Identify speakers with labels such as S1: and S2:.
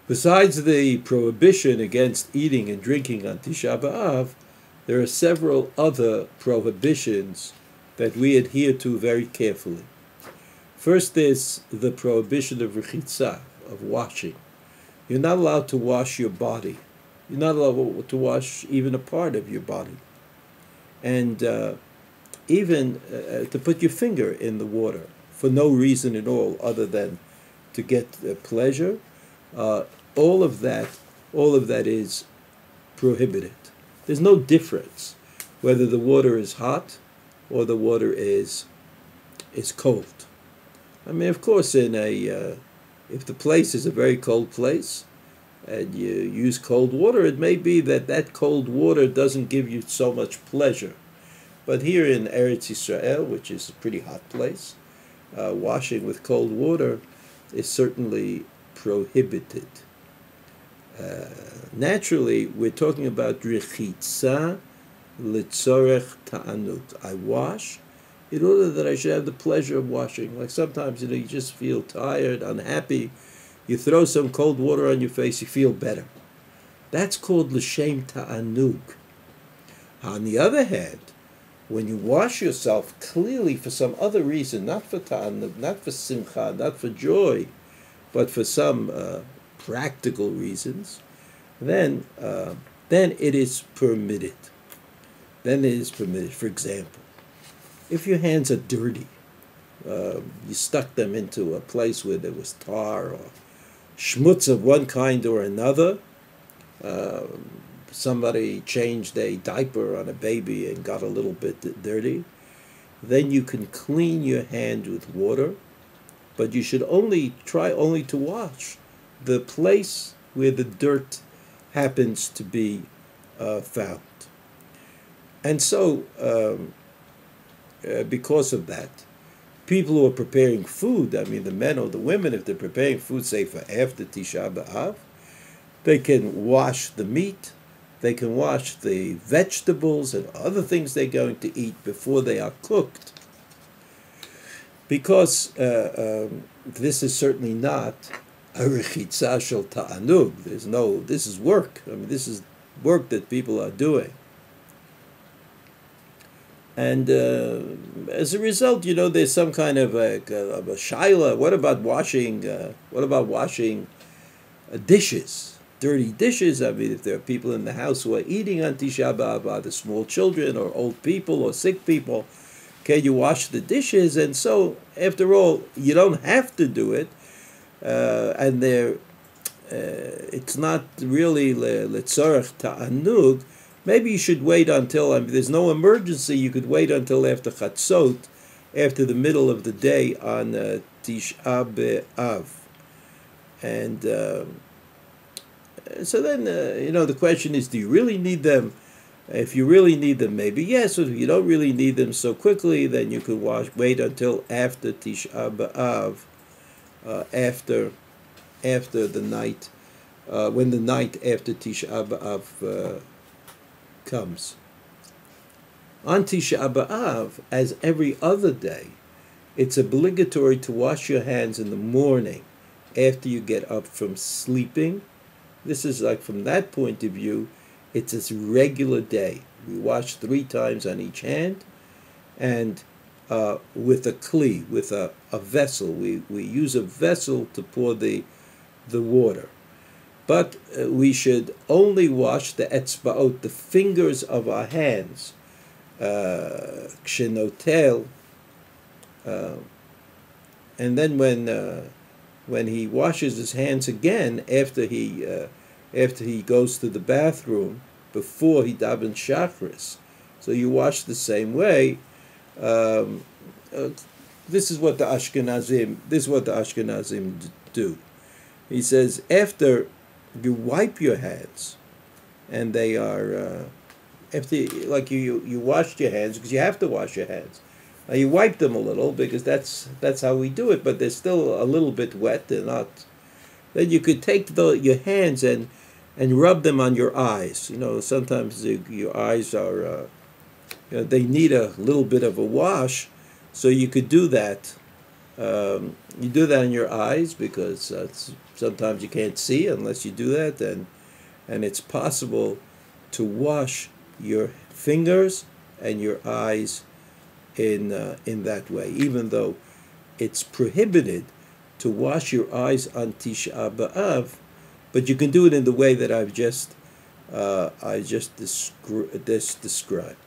S1: Besides the prohibition against eating and drinking on Tisha B'Av, there are several other prohibitions that we adhere to very carefully. First is the prohibition of rechitza, of washing. You're not allowed to wash your body. You're not allowed to wash even a part of your body. And even to put your finger in the water for no reason at all other than to get pleasure, all of that is prohibited. There's no difference whether the water is hot or the water is cold. I mean, of course, if the place is a very cold place and you use cold water, it may be that cold water doesn't give you so much pleasure. But here in Eretz Yisrael, which is a pretty hot place, washing with cold water is certainly prohibited. Naturally, we're talking about rechitza litzorech ta'anug. I wash in order that I should have the pleasure of washing. Like sometimes, you just feel tired, unhappy. You throw some cold water on your face, you feel better. That's called l'shem ta'anug. On the other hand, when you wash yourself clearly for some other reason, not for ta'anug, not for simcha, not for joy, but for some practical reasons, then it is permitted. Then it is permitted. For example, if your hands are dirty, you stuck them into a place where there was tar or schmutz of one kind or another, somebody changed a diaper on a baby and got a little bit dirty, then you can clean your hand with water, but you should try only to wash the place where the dirt happens to be found. And so, because of that, people who are preparing food, I mean the men or the women, if they're preparing food, say for after Tisha B'Av, they can wash the meat, they can wash the vegetables and other things they're going to eat before they are cooked. Because this is certainly not a rechitza shel ta'anug. This is work. I mean, this is work that people are doing. And as a result, there's some kind of a shaila. What about washing dishes, dirty dishes? I mean, if there are people in the house who are eating on Tisha B'Av, either small children or old people or sick people, can you wash the dishes? And so, after all, you don't have to do it, and it's not really letzorech ta'anug. Maybe you should wait until, if there's no emergency, you could wait until after Chatzot, after the middle of the day on Tisha B'Av. And so then, the question is, do you really need them? If you really need them, maybe yes. If you don't really need them so quickly, then you could wait until after Tisha B'Av, after the night, when the night after Tisha B'Av comes. On Tisha B'Av, as every other day, it's obligatory to wash your hands in the morning after you get up from sleeping. This is like, from that point of view, it's a regular day. We wash 3 times on each hand, and with a kli, with a vessel. We use a vessel to pour the water. But we should only wash the etzbaot, the fingers of our hands, ksenotel, and then when he washes his hands again after he goes to the bathroom, before he davens shachris, so you wash the same way. This is what the Ashkenazim do. He says, after you wipe your hands, and they are after, like you washed your hands, because you have to wash your hands. Now you wipe them a little, because that's how we do it, but they're still a little bit wet. They're not. Then you could take your hands and rub them on your eyes. Sometimes your eyes are they need a little bit of a wash, so you could do that You do that in your eyes because sometimes you can't see unless you do that, and it's possible to wash your fingers and your eyes in that way, even though it's prohibited to wash your eyes on Tisha B'Av, but you can do it in the way that I just described.